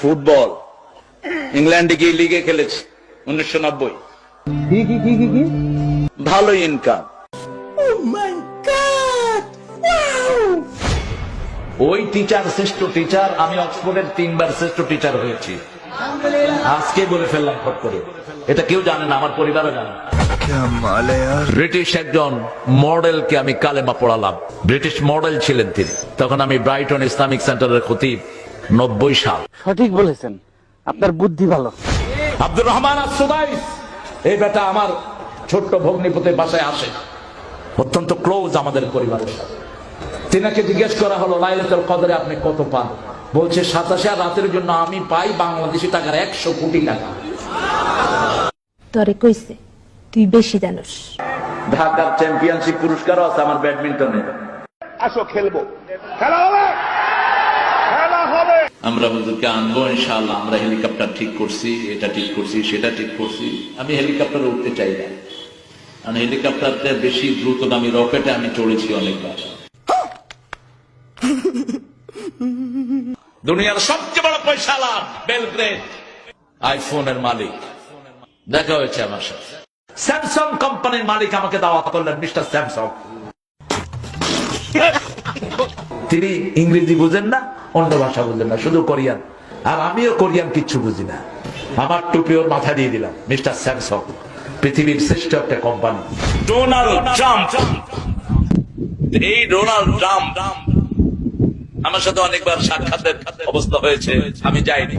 Football ইংল্যান্ডে গিয়ে লিগে খেলেছি 1990। কি ভালো ইনকাম। ওই টিচার শ্রেষ্ঠ টিচার, আমি অক্সফোর্ডের 3 বার শ্রেষ্ঠ টিচার হয়েছি। আজকে বলে ফেললাম ফট করে, এটা কেউ জানে না, আমার পরিবারও জানে না। ব্রিটিশ একজন মডেলকে আমি কালেমা পড়ালাম, ব্রিটিশ মডেল ছিলেন তিনি। তখন আমি ব্রাইটন ইসলামিক সেন্টারের খতিব, 90 সাল। সঠিক বলেছেন, আপনার বুদ্ধি ভালো। আব্দুর রহমান আস-সুদাইস, এই বেটা আমার ছোট্ট ভগ্নিপতির বাসায় আসে, অত্যন্ত ক্লোজ আমাদের পরিবারের সাথে। তিনাকে জিজ্ঞেস করা হলো লাইলাতুল কদরে আপনি কত পান? বলছে 27 আর রাতের জন্য আমি পাই বাংলাদেশি টাকার 100 কোটি টাকা। তরে কইছে তুই বেশি জানোস। ঢাকার চ্যাম্পিয়নশিপ পুরস্কারও আছে আমার ব্যাডমিন্টনে। আসো খেলবো, খেলা হবে, খেলা হবে। আমরা হুজুরকে আনবো ইনশাআল্লাহ। আমরা হেলিকপ্টার ঠিক করছি, এটা ঠিক করছি, সেটা ঠিক করছি। আমি হেলিকপ্টারে উঠতে চাই না, কারণ হেলিকপ্টারতে বেশি দ্রুতগামী রকেটে আমি চড়েছি অনেকবার। দুনিয়ার সবচেয়ে বড় পয়সালা বেলগ্রেড আইফোনের মালিক দেখা হয়েছে আমার সাথে। স্যামসাং কোম্পানির মালিক আমাকে দাওয়াত করলেন, মিস্টার স্যামসাং। তিনি ইংরেজি বুঝেন না, অন্য ভাষা বুঝেন না, শুধু কোরিয়ান। আর আমিও কোরিয়ান কিচ্ছু বুঝি না। আমার টুপি ওর মাথা দিয়ে দিলাম, মিস্টার স্যামসাং পৃথিবীর শ্রেষ্ঠ একটা কোম্পানি। ডোনাল্ড ট্রাম্প, এই ডোনাল্ড ট্রাম্প আমার সাথে অনেকবার সাক্ষাতের অবস্থা হয়েছে, আমি যাইনি।